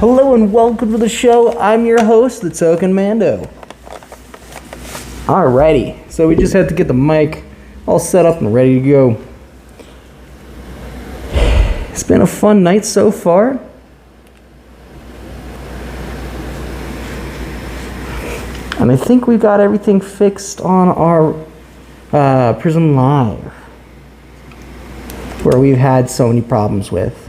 Hello and welcome to the show. I'm your host, the Token Mando. Alrighty, so we just had to get the mic all set up and ready to go. It's been a fun night so far. And I think we got everything fixed on our Prism Live, where we've had so many problems with.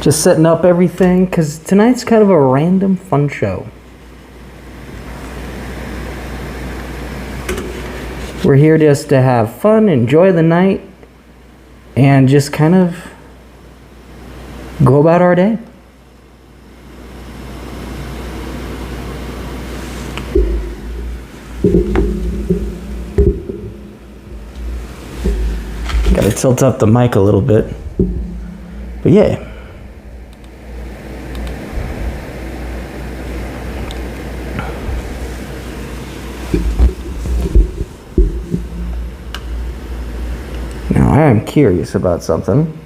Just setting up everything, because tonight's kind of a random fun show. We're here just to have fun, enjoy the night, and just kind of go about our day. Gotta tilt up the mic a little bit. But yeah. Now I am curious about something,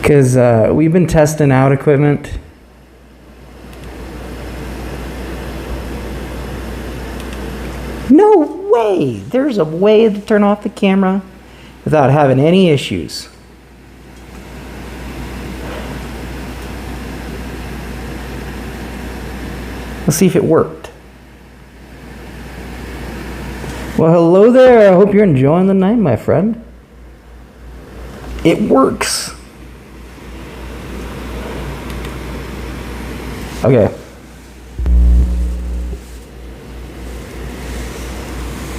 because we've been testing out equipment. No way! There's a way to turn off the camera without having any issues. Let's see if it worked. Well, hello there. I hope you're enjoying the night, my friend. It works. Okay.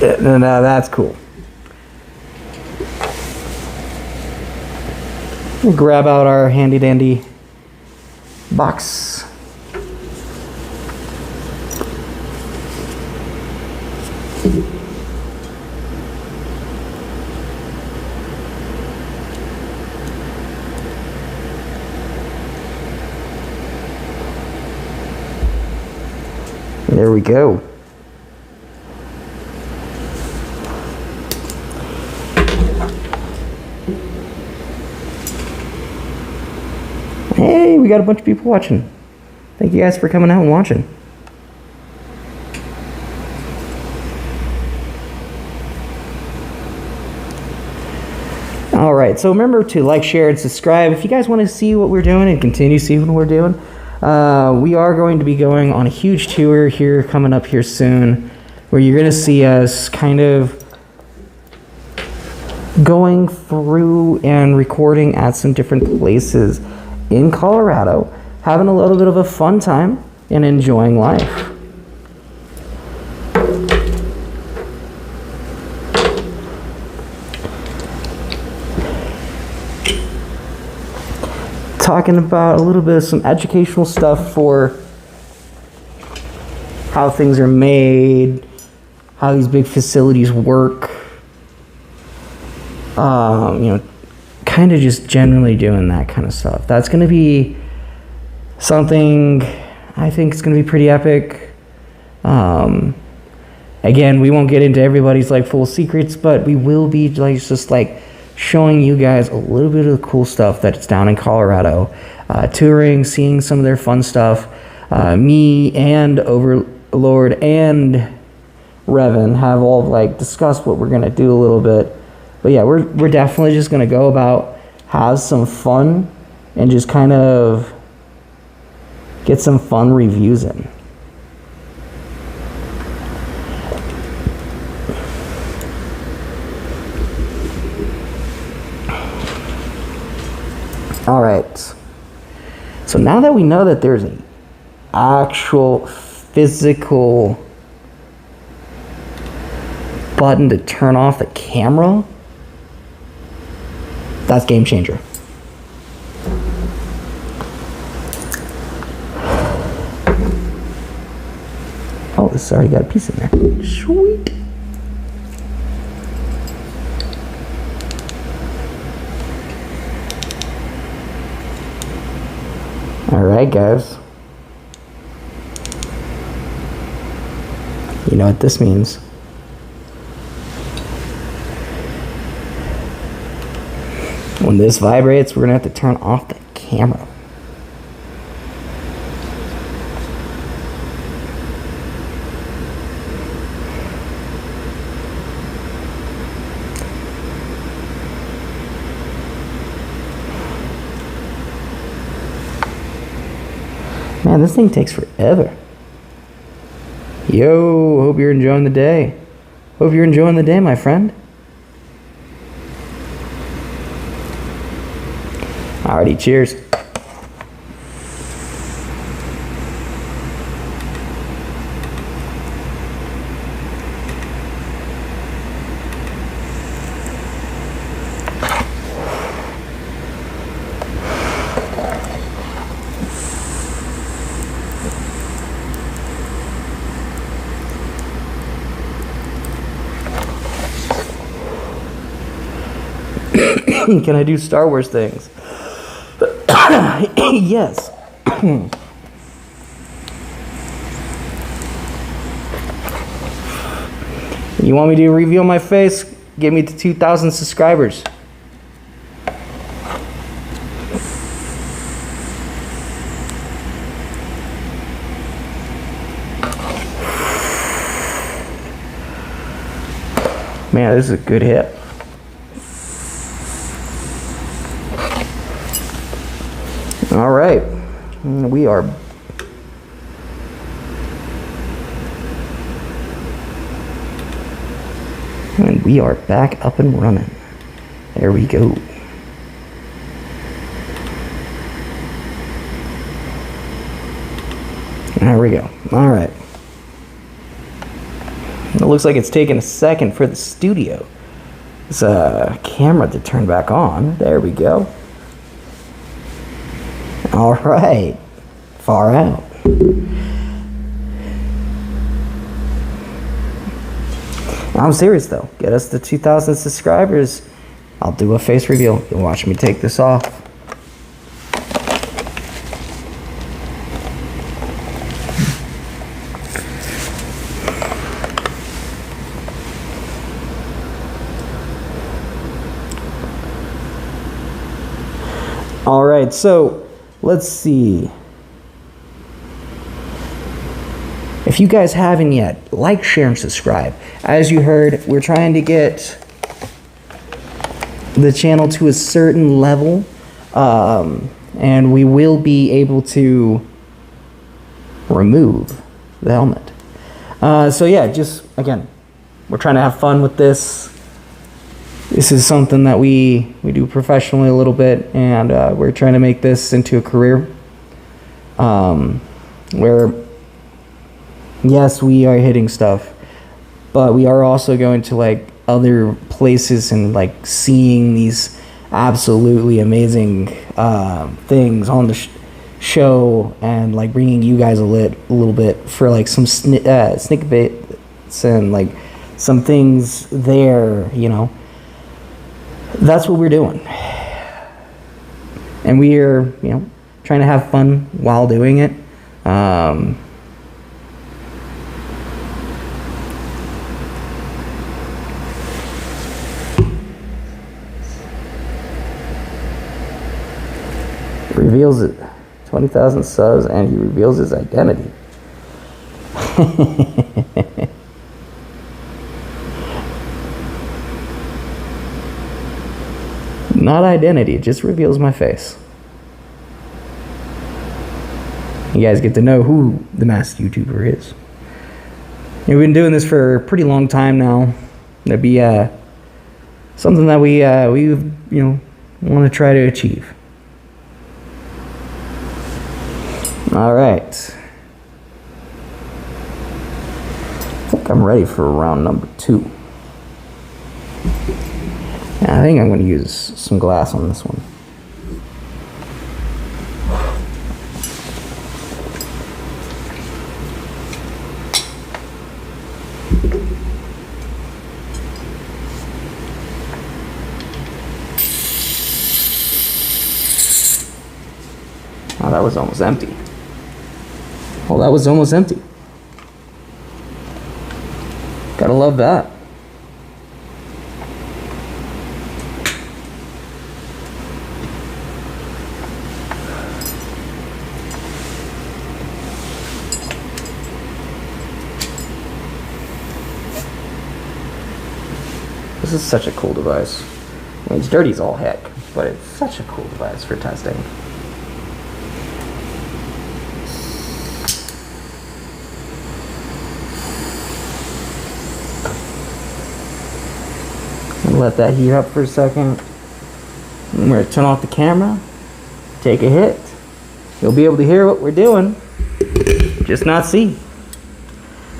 Now that's cool. We'll grab out our handy dandy box. There we go. Hey, we got a bunch of people watching. Thank you guys for coming out and watching. Alright, so remember to like, share, and subscribe if you guys want to see what we're doing and continue to see what we're doing. We are going to be going on a huge tour here coming up here soon, where you're going to see us kind of going through and recording at some different places in Colorado, having a little bit of a fun time and enjoying life. Talking about a little bit of some educational stuff for how things are made, how these big facilities work. Kind of just generally doing that kind of stuff. That's going to be something I think is going to be pretty epic. Again, we won't get into everybody's like full secrets, but we will be like just like showing you guys a little bit of the cool stuff that's down in Colorado, touring, seeing some of their fun stuff. Me and Overlord and Revan have all like discussed what we're gonna do a little bit, but yeah, we're definitely just gonna go about, have some fun, and just kind of get some fun reviews in. Alright, so now that we know that there's an actual physical button to turn off the camera, that's game changer. Oh, this already got a piece in there. Sweet. Alright, guys. You know what this means. When this vibrates, we're gonna have to turn off the camera. Man, this thing takes forever. Yo, hope you're enjoying the day. Hope you're enjoying the day, my friend. Alrighty, cheers. Can I do Star Wars things? Yes. You want me to reveal my face? Get me to 2,000 subscribers. Man, this is a good hit. All right, we are back up and running. There we go. There we go. All right. It looks like it's taking a second for the studio. This camera to turn back on. There we go. All right, far out. I'm serious though. Get us to 2,000 subscribers. I'll do a face reveal. You'll watch me take this off. All right, so let's see. If you guys haven't yet, like, share, and subscribe. As you heard, we're trying to get the channel to a certain level, and we will be able to remove the helmet. So yeah, just again, we're trying to have fun with this. This is something that we do professionally a little bit, and we're trying to make this into a career. Where, yes, we are hitting stuff, but we are also going to like other places and like seeing these absolutely amazing things on the show, and like bringing you guys a little bit for like some sneak bits and like some things there, you know. That's what we're doing, and we are, you know, trying to have fun while doing it. Reveals it, 20,000 subs, and he reveals his identity. Not identity, it just reveals my face. You guys get to know who the masked YouTuber is. We've been doing this for a pretty long time now. That'd be something that we want to try to achieve. All right. I think I'm ready for round number 2. I think I'm going to use some glass on this one. Oh, that was almost empty. Oh, that was almost empty. Gotta love that. This is such a cool device. I mean, it's dirty as all heck, but it's such a cool device for testing. Let that heat up for a second. I'm going to turn off the camera, take a hit. You'll be able to hear what we're doing, just not see.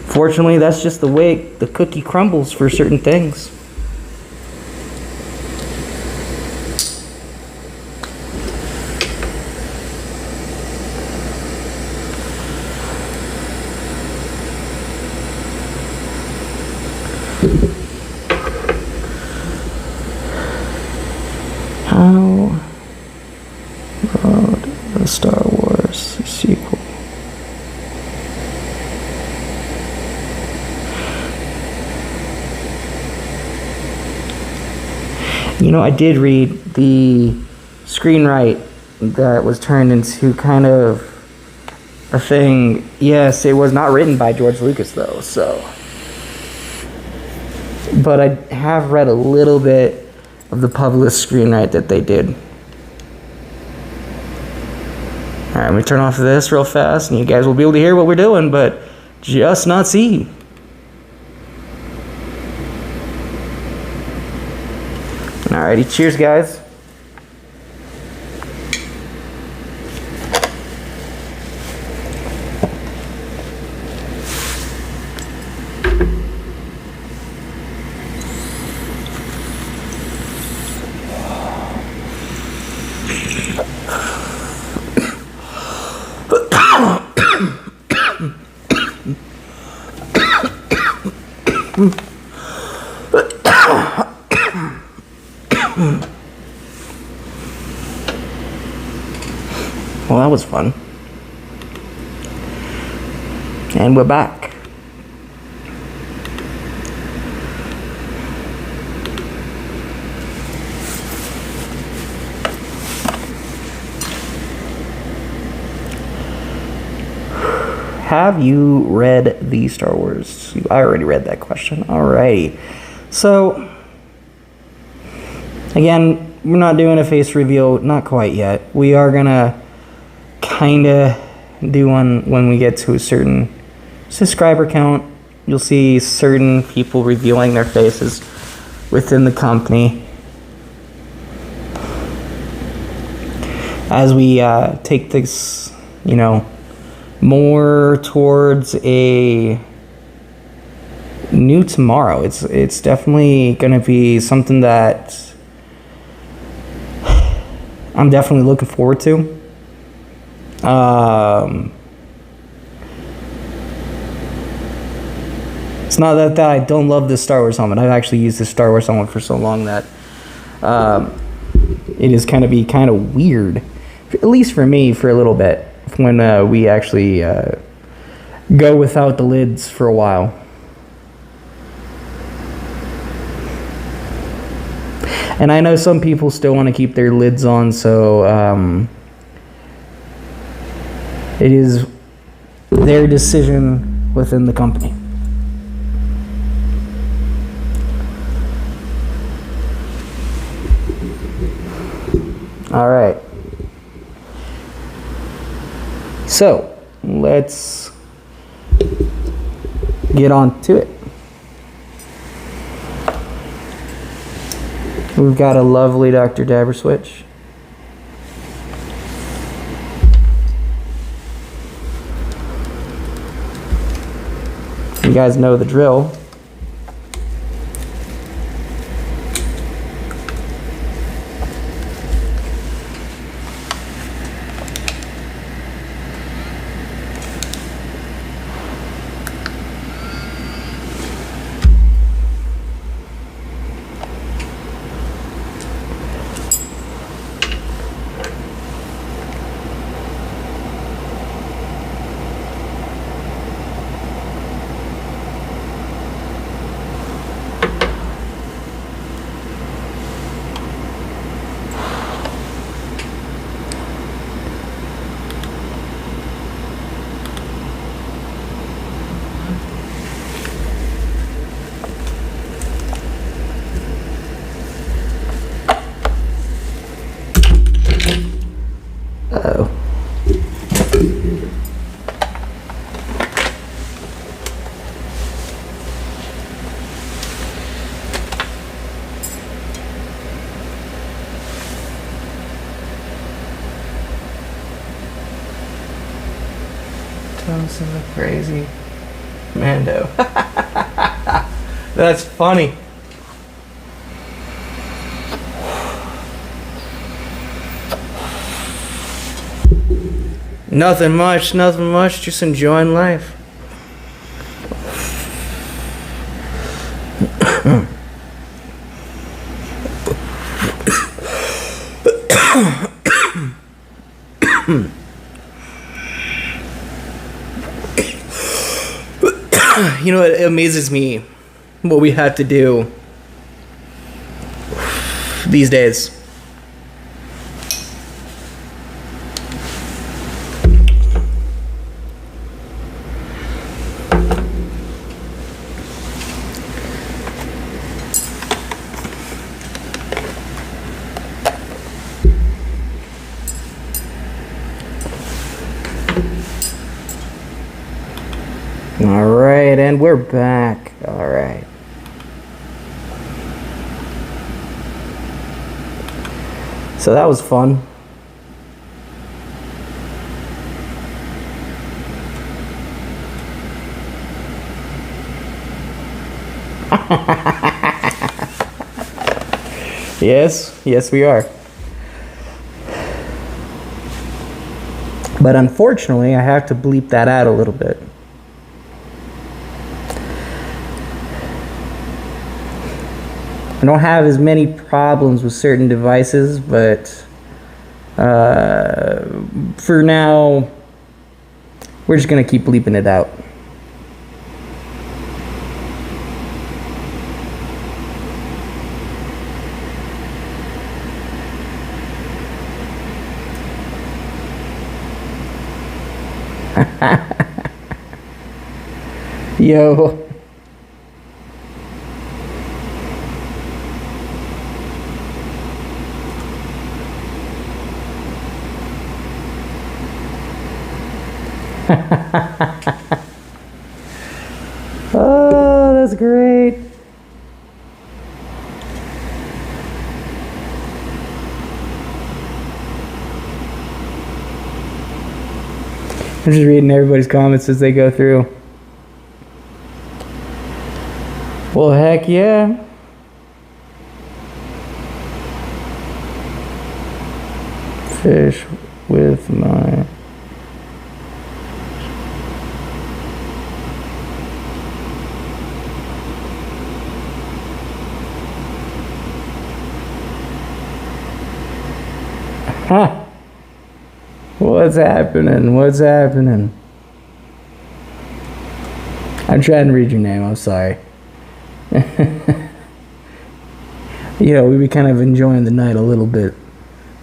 Fortunately, that's just the way the cookie crumbles for certain things. How about the Star Wars sequel? You know, I did read the screenwrite that was turned into kind of a thing. Yes, it was not written by George Lucas though, so. But I have read a little bit of the published screenwrite that they did. Alright, let me turn off this real fast and you guys will be able to hear what we're doing, but just not see. Alrighty, cheers guys. Well, that was fun. And we're back. Have you read the Star Wars? I already read that question. Alrighty. So, again, we're not doing a face reveal, not quite yet. We are gonna kinda do one when we get to a certain subscriber count. You'll see certain people revealing their faces within the company. As we take this, you know, more towards a new tomorrow. It's definitely gonna be something that I'm definitely looking forward to. It's not that I don't love this Star Wars helmet. I've actually used this Star Wars helmet for so long that it is kind of weird, at least for me, for a little bit, when we actually go without the lids for a while. And I know some people still want to keep their lids on, so it is their decision within the company. All right. So, let's get on to it. We've got a lovely Dr. Dabber switch. You guys know the drill. Toast the crazy Mando. That's funny. Nothing much, nothing much, just enjoying life. You know, it amazes me what we have to do these days. All right, and we're back. All right. So that was fun. Yes, we are. But unfortunately, I have to bleep that out a little bit. I don't have as many problems with certain devices, but for now, we're just gonna keep bleeping it out. Yo. Oh, that's great. I'm just reading everybody's comments as they go through. Well, heck yeah. Fish with my... Huh. What's happening? What's happening? I'm trying to read your name. I'm sorry. You know, we be kind of enjoying the night a little bit.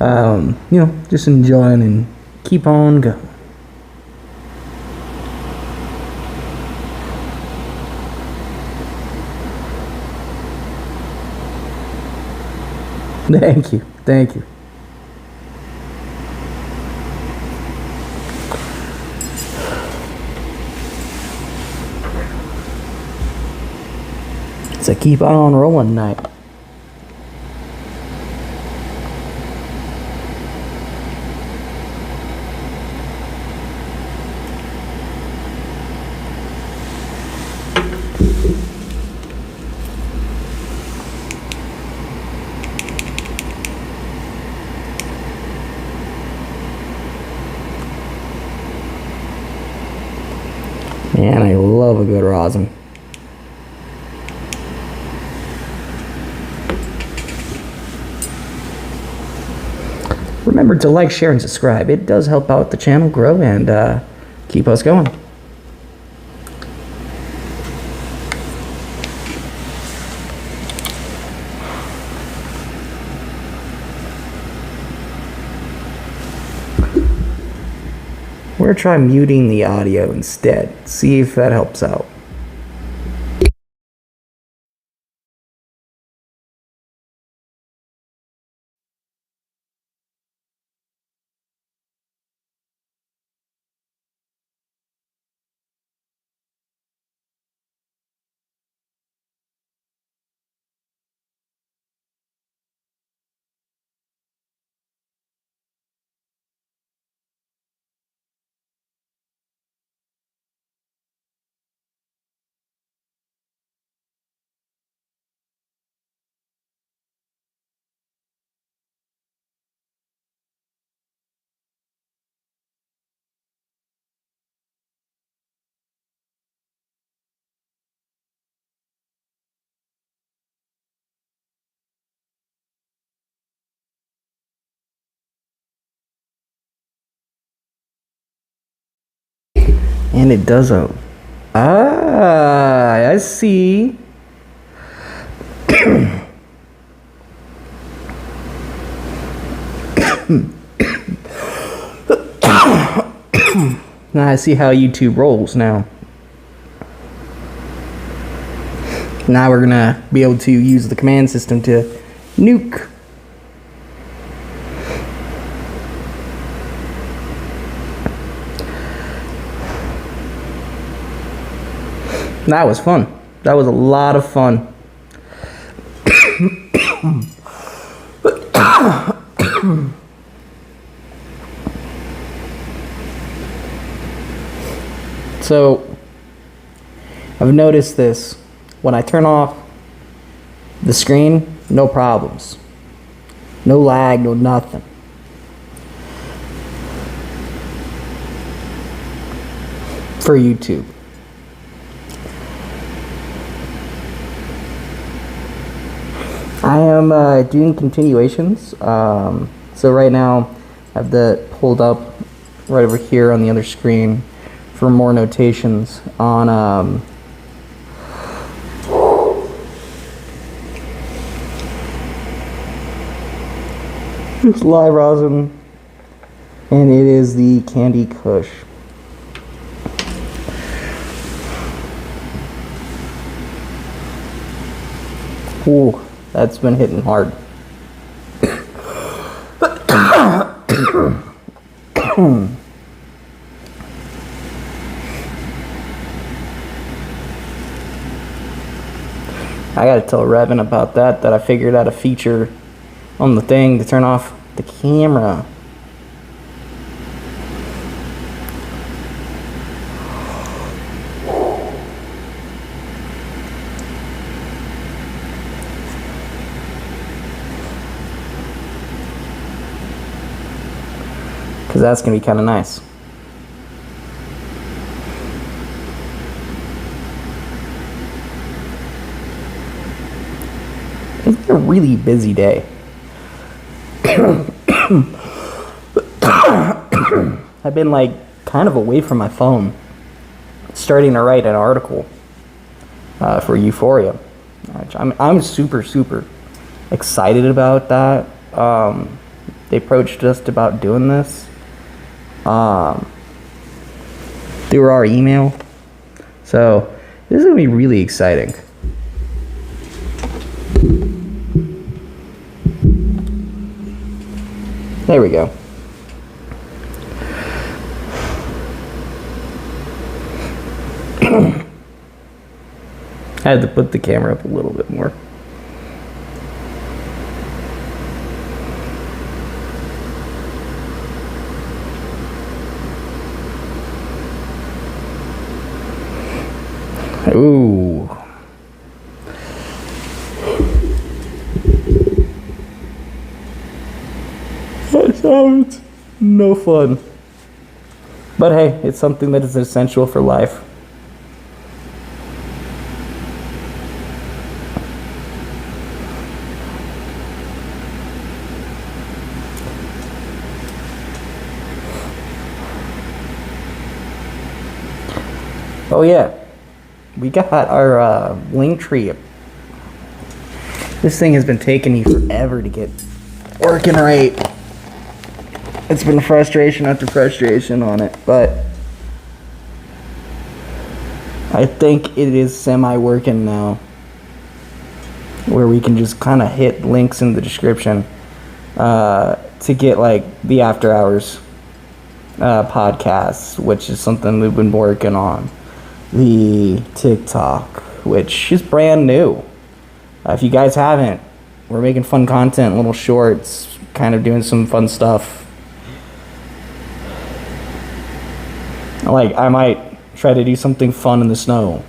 You know, just enjoying and keep on going. Thank you. Thank you. It's a keep on rolling night. Man, I love a good rosin. Remember to like, share, and subscribe. It does help out the channel grow and keep us going. We're going to try muting the audio instead. See if that helps out. And it does a... I see. Now I see how YouTube rolls now. Now we're gonna be able to use the command system to nuke. That was fun. That was a lot of fun. So, I've noticed this. When I turn off the screen, no problems. No lag, no nothing. For YouTube. I am doing continuations. So right now, I have that pulled up right over here on the other screen for more notations on it's live rosin, and it is the Candy Kush. Ooh, that's been hitting hard. I gotta tell Revin about that I figured out a feature on the thing to turn off the camera. Because that's gonna be kind of nice. It's been a really busy day. I've been like kind of away from my phone, starting to write an article for Euphoria. I'm super excited about that. They approached us about doing this through our email, so this is gonna be really exciting. There we go. I had to put the camera up a little bit more. Ooh. That sounds no fun. But hey, it's something that is essential for life. Oh yeah, we got our link tree. This thing has been taking me forever to get working right. It's been frustration after frustration on it, but I think it is semi-working now, where we can just kind of hit links in the description to get like the after hours podcasts, which is something we've been working on. The TikTok, which is brand new. If you guys haven't, we're making fun content, little shorts, kind of doing some fun stuff. Like, I might try to do something fun in the snow.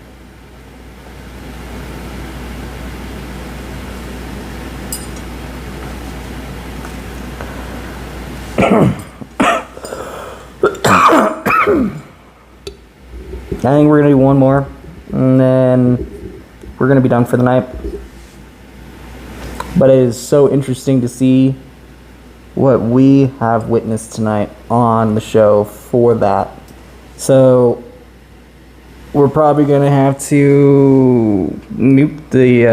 I think we're going to do one more, and then we're going to be done for the night. But it is so interesting to see what we have witnessed tonight on the show for that. So, we're probably gonna have to nuke the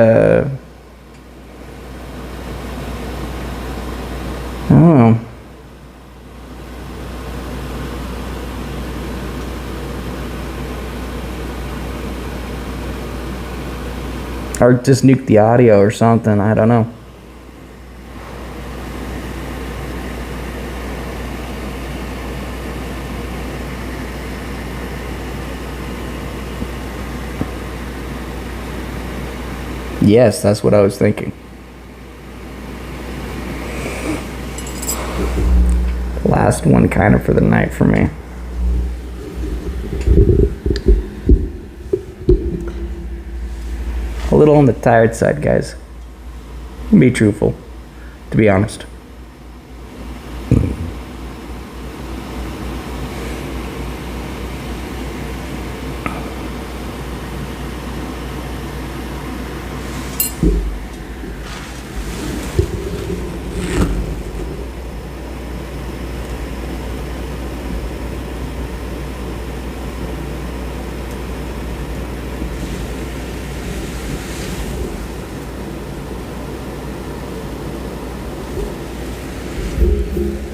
I don't know. Or just nuke the audio or something, I don't know. Yes, that's what I was thinking. Last one kind of for the night for me. A little on the tired side, guys. Be truthful, to be honest.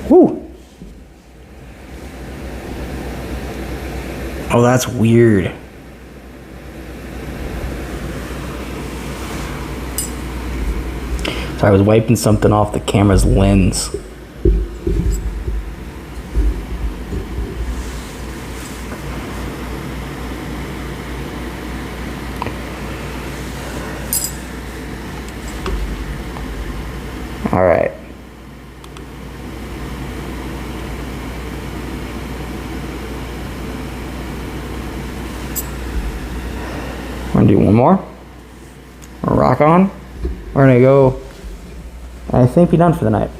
Whew. Oh, that's weird. So I was wiping something off the camera's lens. All right. We're gonna do one more. We're rock on. We're gonna go, I think, be done for the night.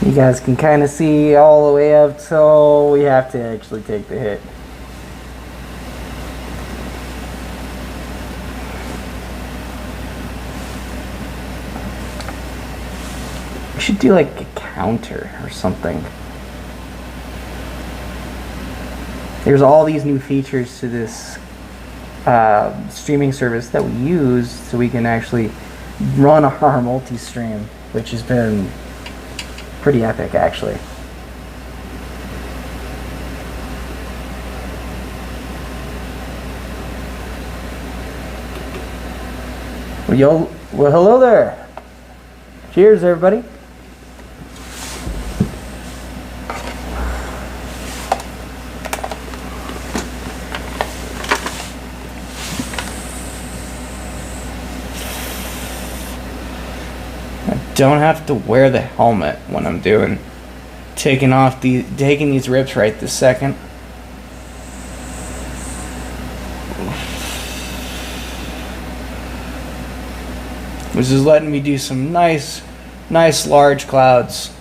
You guys can kind of see all the way up till we have to actually take the hit. We should do like a counter or something. There's all these new features to this streaming service that we use so we can actually run our multi-stream, which has been pretty epic, actually. Well, hello there. Cheers, everybody. Don't have to wear the helmet when I'm taking these rips right this second. Which is letting me do some nice large clouds.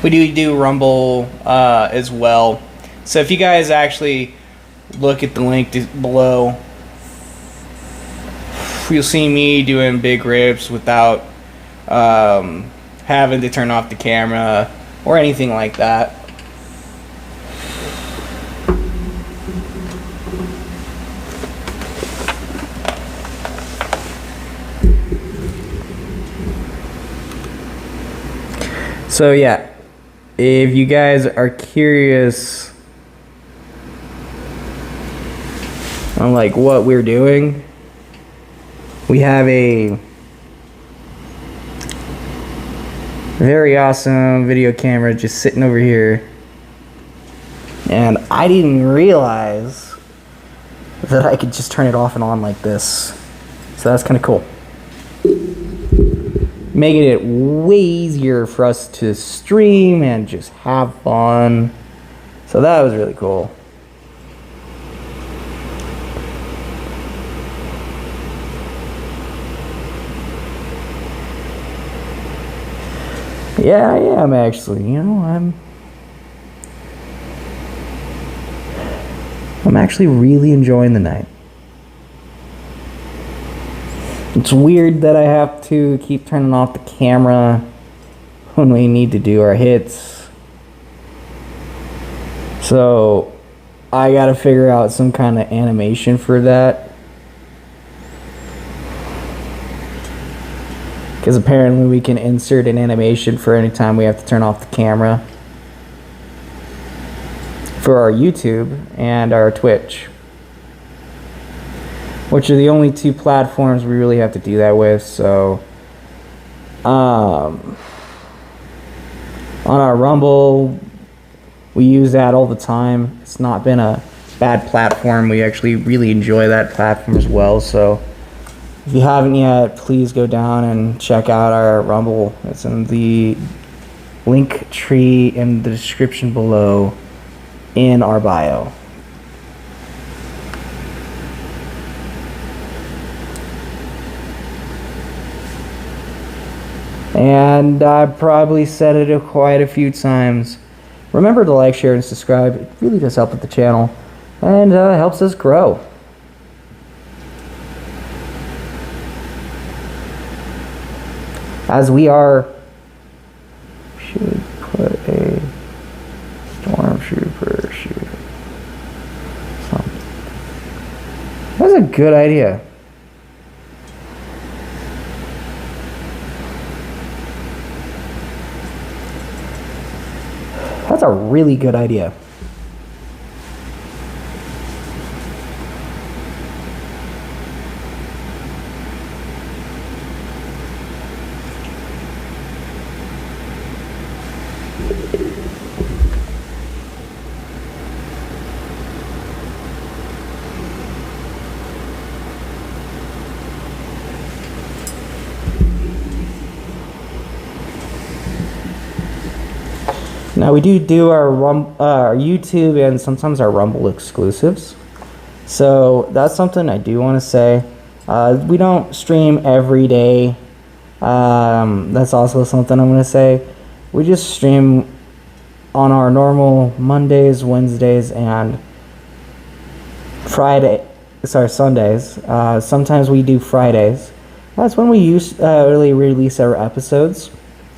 We do Rumble as well. So if you guys actually look at the link below, you'll see me doing big rips without having to turn off the camera or anything like that. So yeah, if you guys are curious on like what we're doing, we have a very awesome video camera just sitting over here, and I didn't realize that I could just turn it off and on like this, so that's kind of cool, making it way easier for us to stream and just have fun. So that was really cool. Yeah, I am actually. You know, I'm actually really enjoying the night. It's weird that I have to keep turning off the camera when we need to do our hits. So I gotta figure out some kind of animation for that. Because apparently we can insert an animation for any time we have to turn off the camera for our YouTube and our Twitch, which are the only two platforms we really have to do that with. So on our Rumble, we use that all the time. It's not been a bad platform. We actually really enjoy that platform as well. So if you haven't yet, please go down and check out our Rumble. It's in the link tree in the description below in our bio. And I probably said it quite a few times. Remember to like, share, and subscribe. It really does help with the channel and helps us grow. As we should put a stormtrooper shoot. That's a good idea. That's a really good idea. Now we do our YouTube and sometimes our Rumble exclusives. So that's something I do want to say. We don't stream every day. That's also something I'm going to say. We just stream on our normal Mondays, Wednesdays, and Sundays. Sometimes we do Fridays. That's when we usually release our episodes.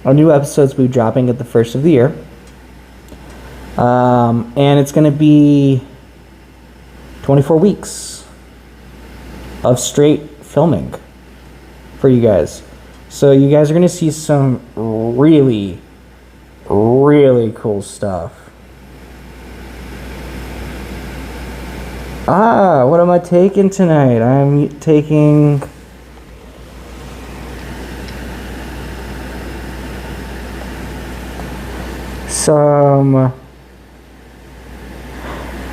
Our new episodes will be dropping at the first of the year. And it's going to be 24 weeks of straight filming for you guys. So you guys are going to see some really, really cool stuff. What am I taking tonight? I'm taking some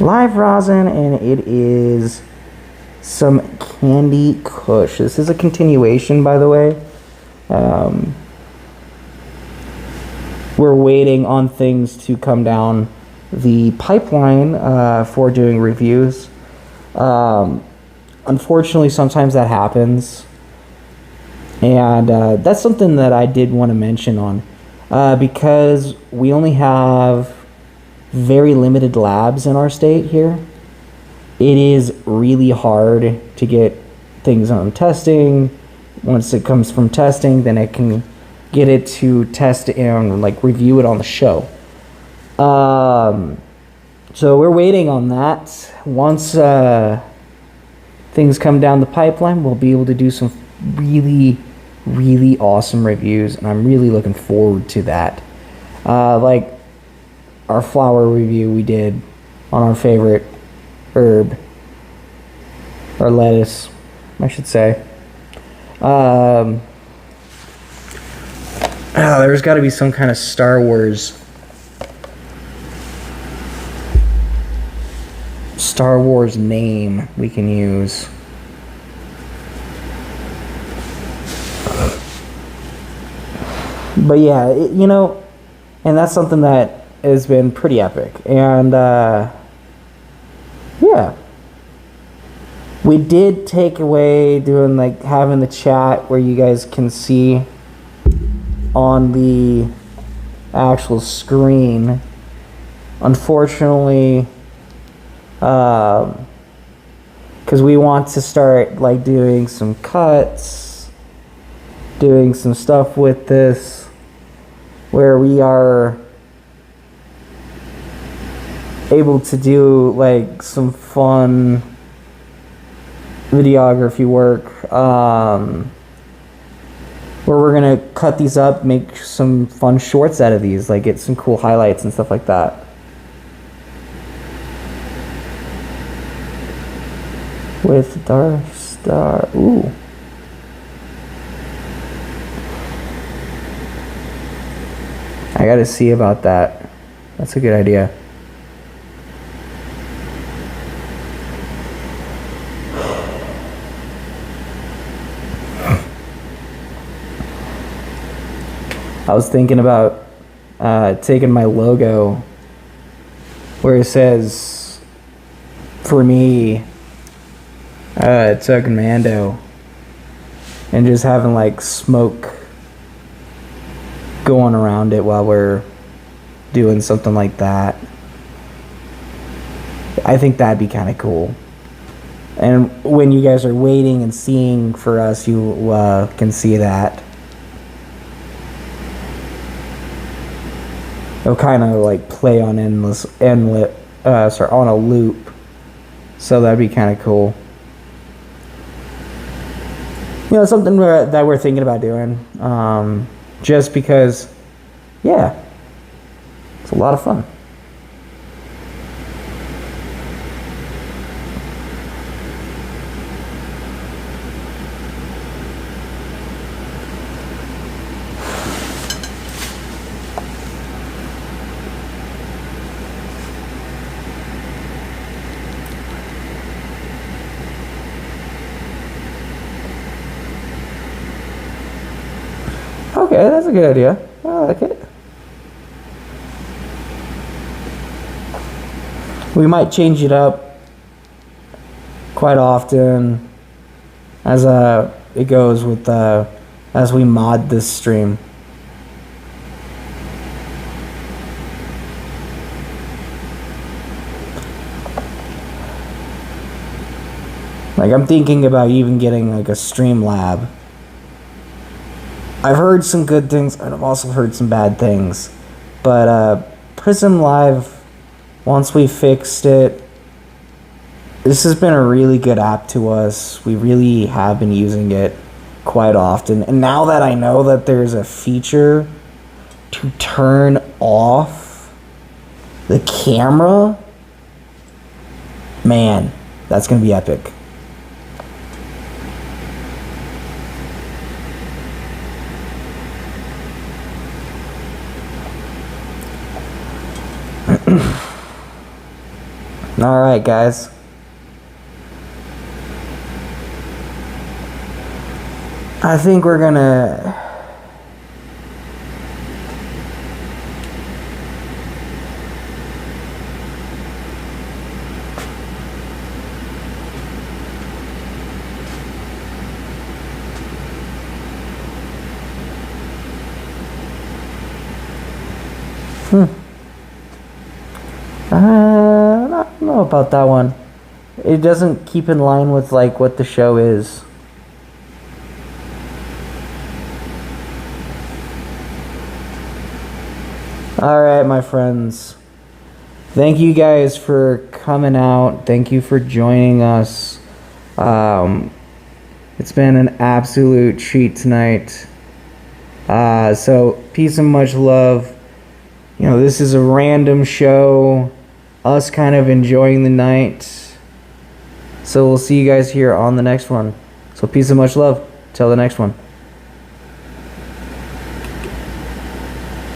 live rosin, and it is some Candy Kush. This is a continuation, by the way. We're waiting on things to come down the pipeline for doing reviews. Unfortunately, sometimes that happens, and that's something that I did want to mention on, because we only have very limited labs in our state here. It is really hard to get things on testing. Once it comes from testing, then I can get it to test and like review it on the show. So we're waiting on that. Once things come down the pipeline, we'll be able to do some really, really awesome reviews, and I'm really looking forward to that. Like our flower review we did on our favorite herb, or lettuce, I should say. There's got to be some kind of Star Wars name we can use. But yeah, and that's something that has been pretty epic. And yeah, we did take away doing like having the chat where you guys can see on the actual screen. Unfortunately, because we want to start like doing some cuts, doing some stuff with this, where we are able to do like some fun videography work, where we're gonna cut these up, make some fun shorts out of these, like get some cool highlights and stuff like that. With Darth Star, ooh. I gotta see about that. That's a good idea. I was thinking about taking my logo where it says, for me, Token Mando, and just having like smoke going around it while we're doing something like that. I think that'd be kind of cool. And when you guys are waiting and seeing for us, you can see that. It'll kind of like play on on a loop. So that'd be kind of cool. Something that we're thinking about doing. Just because, yeah, it's a lot of fun. Okay, that's a good idea. I like it. We might change it up quite often as it goes with as we mod this stream. Like I'm thinking about even getting like a stream lab. I've heard some good things, and I've also heard some bad things. But Prism Live, once we fixed it, this has been a really good app to us. We really have been using it quite often. And now that I know that there's a feature to turn off the camera, man, that's going to be epic. All right, guys. I think we're gonna I don't know about that one. It doesn't keep in line with like what the show is. All right, my friends. Thank you guys for coming out. Thank you for joining us. It's been an absolute treat tonight. So peace and much love. this is a random show, us kind of enjoying the night. So we'll see you guys here on the next one. So peace and much love. Till the next one.